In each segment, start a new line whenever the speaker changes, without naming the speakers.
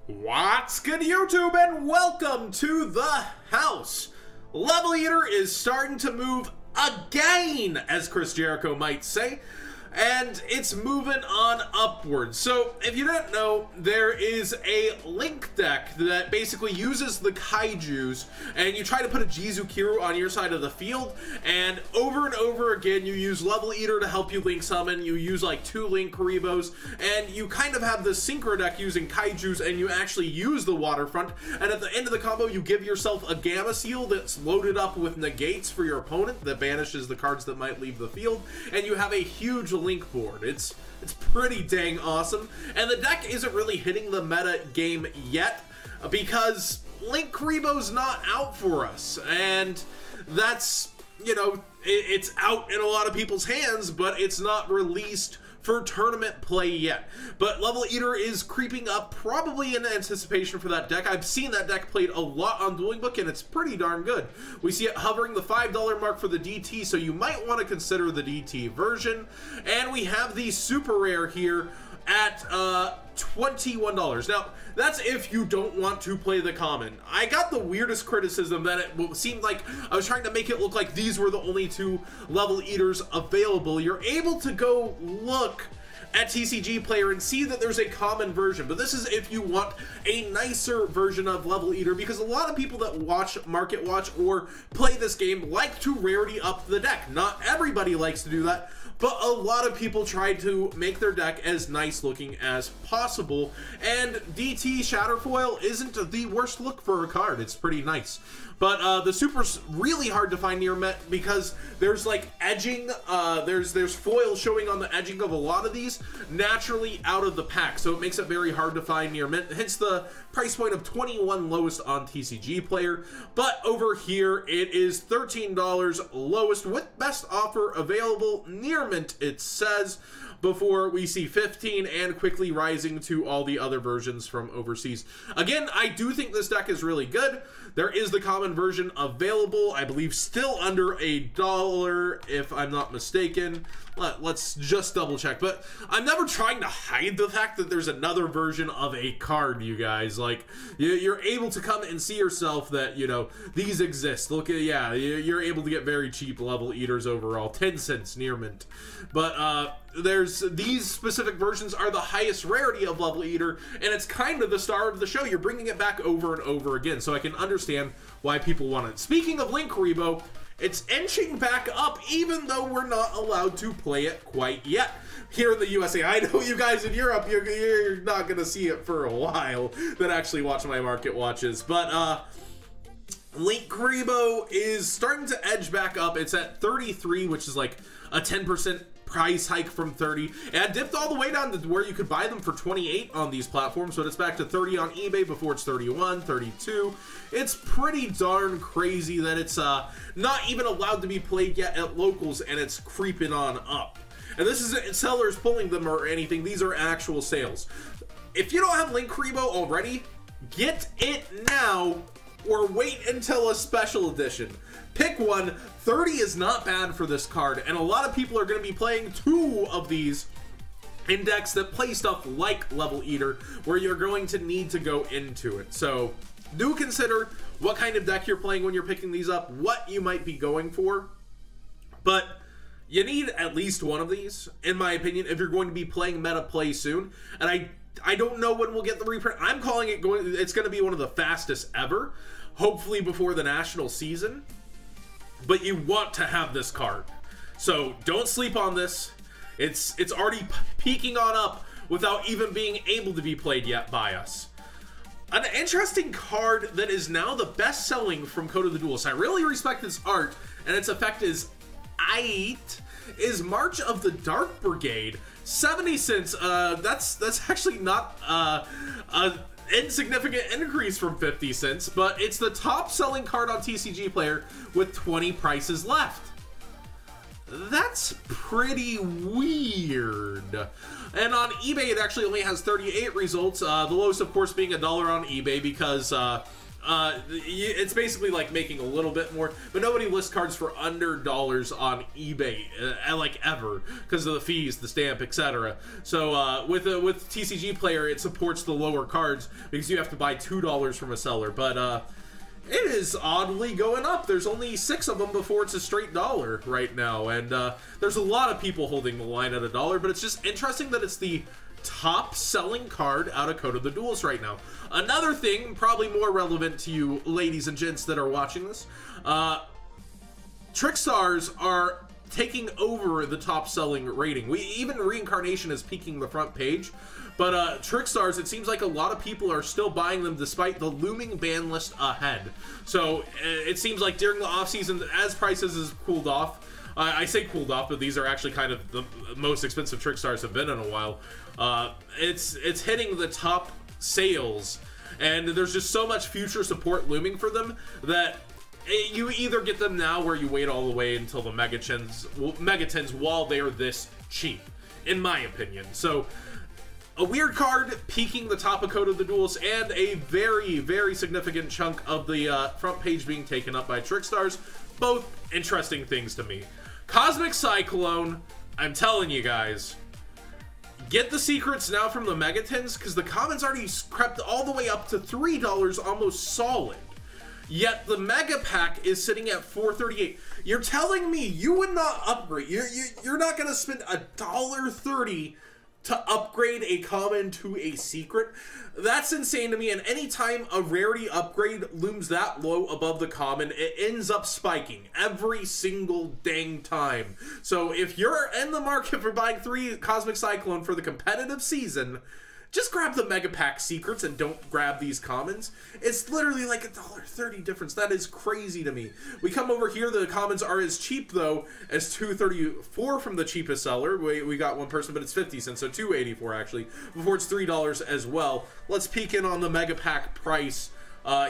What's good, YouTube, and welcome to the house. Level Eater is starting to move again, as Chris Jericho might say, and it's moving on upwards. So, if you don't know, there is a Link deck that basically uses the Kaijus, and you try to put a Jizukiru on your side of the field, and over again, you use Level Eater to help you Link summon. You use like 2 Link Karibos, and you kind of have this Synchro deck using Kaijus, and you actually use the Waterfront, and at the end of the combo, you give yourself a Gamma Seal that's loaded up with negates for your opponent that banishes the cards that might leave the field, and you have a huge Link board. It's pretty dang awesome, and the deck isn't really hitting the meta game yet because Link Karibo's not out for us, and that's, you know, it's out in a lot of people's hands, but it's not released for tournament play yet. But Level Eater is creeping up, probably in anticipation for that deck. I've seen that deck played a lot on Dueling Book, and it's pretty darn good. We see it hovering the $5 mark for the DT, so you might want to consider the DT version. And we have the super rare here at $21. Now, that's if you don't want to play the common. I got the weirdest criticism that it seemed like I was trying to make it look like these were the only 2 Level Eaters available. You're able to go look at TCG Player and see that there's a common version, but this is if you want a nicer version of Level Eater, because a lot of people that watch Market Watch or play this game like to rarity up the deck. Not everybody likes to do that, but a lot of people try to make their deck as nice looking as possible, and DT Shatterfoil isn't the worst look for a card. It's pretty nice. But the Super's really hard to find near Met because there's like edging, there's foil showing on the edging of a lot of these naturally out of the pack, so it makes it very hard to find near Mint. Hence the price point of 21 lowest on TCG Player. But over here it is $13 lowest with best offer available near Mint, it says, before we see 15 and quickly rising to all the other versions from overseas. Again, I do think this deck is really good. There is the common version available, I believe still under $1 if I'm not mistaken. Let's just double check, but I'm never trying to hide the fact that there's another version of a card, you guys. Like, you're able to come and see yourself that, you know, these exist. Look at, yeah, you're able to get very cheap Level Eaters overall, 10 cents near Mint. But there's these specific versions are the highest rarity of Level Eater, and it's kind of the star of the show. You're bringing it back over and over again, so I can understand why people want it. Speaking of Link Karibo, it's inching back up, even though we're not allowed to play it quite yet here in the USA. I know you guys in Europe, you're not going to see it for a while that actually watch my Market Watches. But Link Karibo is starting to edge back up. It's at 33, which is like a 10% price hike from 30, and it dipped all the way down to where you could buy them for 28 on these platforms, but it's back to 30 on eBay before it's 31, 32. It's pretty darn crazy that it's not even allowed to be played yet at locals, and it's creeping on up. And this isn't sellers pulling them or anything, these are actual sales. If you don't have Link Karibo already, get it now or wait until a special edition. Pick one. 30 is not bad for this card, and a lot of people are going to be playing 2 of these in decks that play stuff like Level Eater, where you're going to need to go into it. So do consider what kind of deck you're playing when you're picking these up, what you might be going for, but you need at least one of these, in my opinion, if you're going to be playing meta play soon. And I don't know when we'll get the reprint. I'm calling it it's going to be one of the fastest ever, hopefully before the national season. But you want to have this card, so don't sleep on this. It's already peaking on up without even being able to be played yet by us. An interesting card that is now the best selling from Code of the Duelist. I really respect this art, and its effect is is March of the Dark Brigade. 70 cents. That's actually not a insignificant increase from 50 cents, but it's the top selling card on TCG Player with 20 prices left. That's pretty weird. And on eBay, it actually only has 38 results. The lowest, of course, being $1 on eBay because it's basically like making a little bit more, but nobody lists cards for under dollars on eBay, like ever, because of the fees, the stamp, etc. So with TCG Player, it supports the lower cards because you have to buy $2 from a seller, but it is oddly going up. There's only 6 of them before it's a straight dollar right now, and there's a lot of people holding the line at $1, but it's just interesting that it's the top selling card out of Code of the Duels right now. Another thing, probably more relevant to you ladies and gents that are watching this, Trickstars are taking over the top selling rating. Even Reincarnation is peaking the front page, but Trickstars, it seems like a lot of people are still buying them despite the looming ban list ahead. So it seems like during the off season, as prices has cooled off, I say cooled off, but these are actually kind of the most expensive Trickstars have been in a while. It's hitting the top sales, and there's just so much future support looming for them that you either get them now or you wait all the way until the Megatins while they're this cheap, in my opinion. So a weird card peaking the top of Code of the Duels, and a very, very significant chunk of the front page being taken up by Trickstars. Both interesting things to me. Cosmic Cyclone, I'm telling you guys, get the secrets now from the Megatins, because the commons already crept all the way up to $3 almost solid. Yet the Mega Pack is sitting at $4.38. You're telling me you would not upgrade? You're not going to spend $1.30 to upgrade a common to a secret? That's insane to me, and anytime a rarity upgrade looms that low above the common, it ends up spiking every single dang time. So if you're in the market for buying 3 Cosmic Cyclone for the competitive season, just grab the Mega Pack secrets and don't grab these commons. It's literally like $1.30 difference. That is crazy to me. We come over here, the commons are as cheap though as $2.34 from the cheapest seller. We got one person, but it's 50 cents, so $2.84 actually, before it's $3 as well. Let's peek in on the Mega Pack price.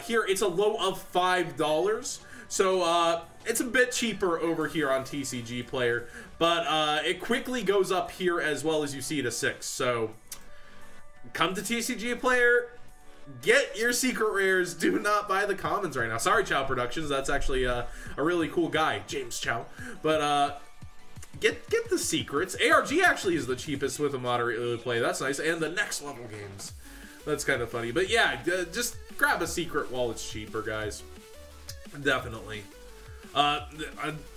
Here it's a low of $5. So it's a bit cheaper over here on TCG Player, but it quickly goes up here as well, as you see, to $6. So come to TCG Player, get your secret rares, do not buy the commons right now. Sorry, Chow Productions, that's actually a really cool guy, James Chow. But get the secrets. ARG actually is the cheapest with a moderate play. That's nice. And the next level games. That's kind of funny. But yeah, just grab a secret while it's cheaper, guys. Definitely.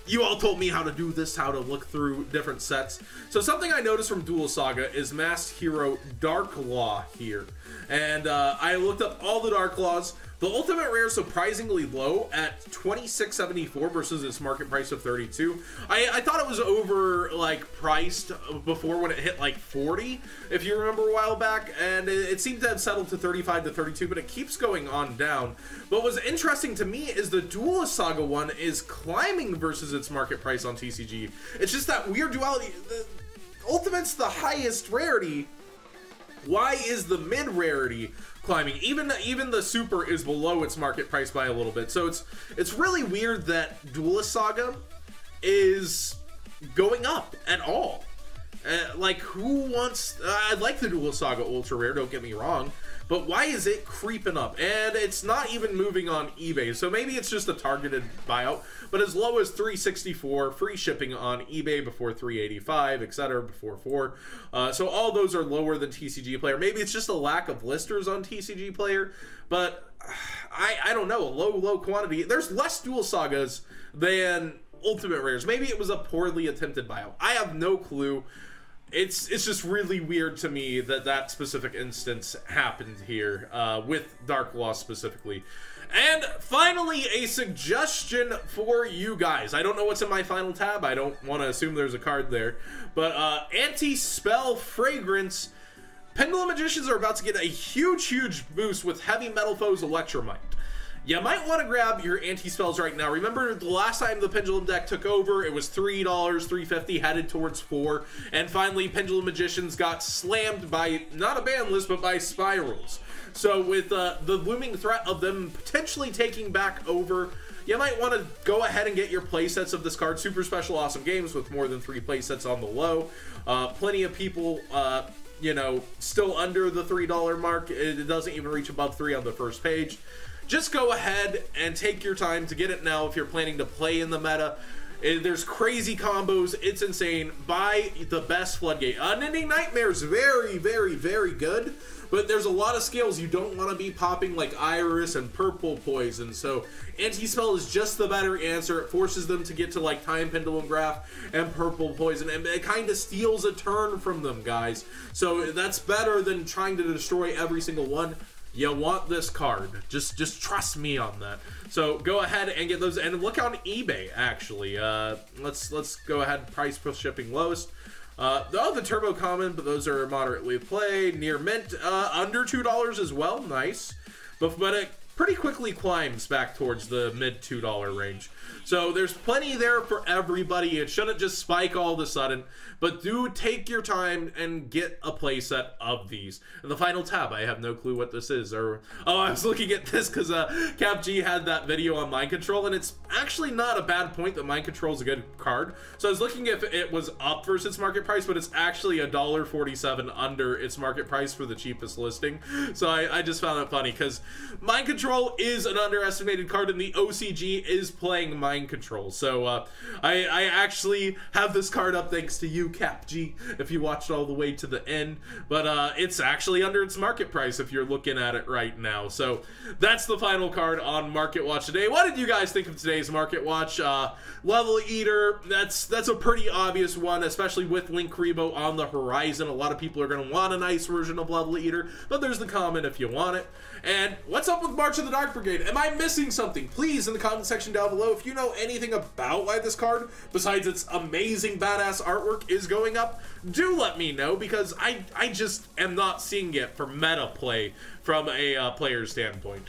You all told me how to do this, how to look through different sets. So something I noticed from Duel Saga is Masked Hero Dark Law here. And I looked up all the Dark Laws. The ultimate rare is surprisingly low at $26.74 versus its market price of $32. I thought it was over priced before when it hit like 40, if you remember a while back, and it seemed to have settled to 35 to 32, but it keeps going on down. But what's interesting to me is the Duelist Saga one is climbing versus its market price on TCG. It's just that weird duality. The Ultimate's the highest rarity. Why is the mid rarity climbing? Even the super is below its market price by a little bit. So it's really weird that Duelist Saga is going up at all. Who wants? I like the Duelist Saga Ultra Rare, don't get me wrong, but why is it creeping up? And it's not even moving on eBay, so maybe it's just a targeted buyout. But as low as $3.64, free shipping on eBay before $3.85, etc. before $4. So all those are lower than TCG Player. Maybe it's just a lack of listers on TCG Player, but I don't know. A low quantity. There's less Duel Sagas than Ultimate Rares. Maybe it was a poorly attempted buyout. I have no clue. It's just really weird to me that specific instance happened here with Dark Law specifically. And finally, a suggestion for you guys. I don't know what's in my final tab. I don't want to assume there's a card there. But Anti-Spell Fragrance. Pendulum Magicians are about to get a huge boost with Heavy Metal Foes Electromite. You might want to grab your anti-spells right now. Remember the last time the Pendulum deck took over, it was $3, $3.50, headed towards $4. And finally, Pendulum Magicians got slammed by, not a ban list, but by Spirals. So with the looming threat of them potentially taking back over, you might want to go ahead and get your playsets of this card. Super Special Awesome Games with more than 3 playsets on the low. Plenty of people you know, still under the $3 mark. It doesn't even reach above 3 on the first page. Just go ahead and take your time to get it now if you're planning to play in the meta. There's crazy combos. It's insane. Buy the best Floodgate. Unending Nightmare's very, very, very good, but there's a lot of skills you don't want to be popping, like Iris and Purple Poison. So Anti-Spell is just the better answer. It forces them to get to like Time Pendulum Graph and Purple Poison, and it kind of steals a turn from them, guys. So that's better than trying to destroy every single one. You want this card. Just trust me on that. So go ahead and get those, and look on eBay actually. Let's go ahead, price plus shipping lowest. The Turbo Common, but those are moderately played. Near Mint, under $2 as well, nice. But it pretty quickly climbs back towards the mid $2 range. So there's plenty there for everybody. It shouldn't just spike all of a sudden, but do take your time and get a playset of these. And the final tab, I have no clue what this is. Or oh, I was looking at this because Cap G had that video on Mind Control, and it's actually not a bad point that Mind Control is a good card. So I was looking if it was up versus its market price, but it's actually $1.47 under its market price for the cheapest listing. So I just found that funny because Mind Control is an underestimated card, and the OCG is playing Mind Control. So I actually have this card up thanks to you, Cap G, if you watched all the way to the end. But it's actually under its market price if you're looking at it right now. So that's the final card on Market Watch today. What did you guys think of today's Market Watch? Level Eater, that's a pretty obvious one, especially with Linkuriboh on the horizon. A lot of people are going to want a nice version of Level Eater, but there's the comment if you want it. And what's up with March of the Dark Brigade? Am I missing something? Please, in the comment section down below, if you know anything about why this card, besides its amazing badass artwork, is going up, do let me know, because I just am not seeing it for meta play from a player's standpoint.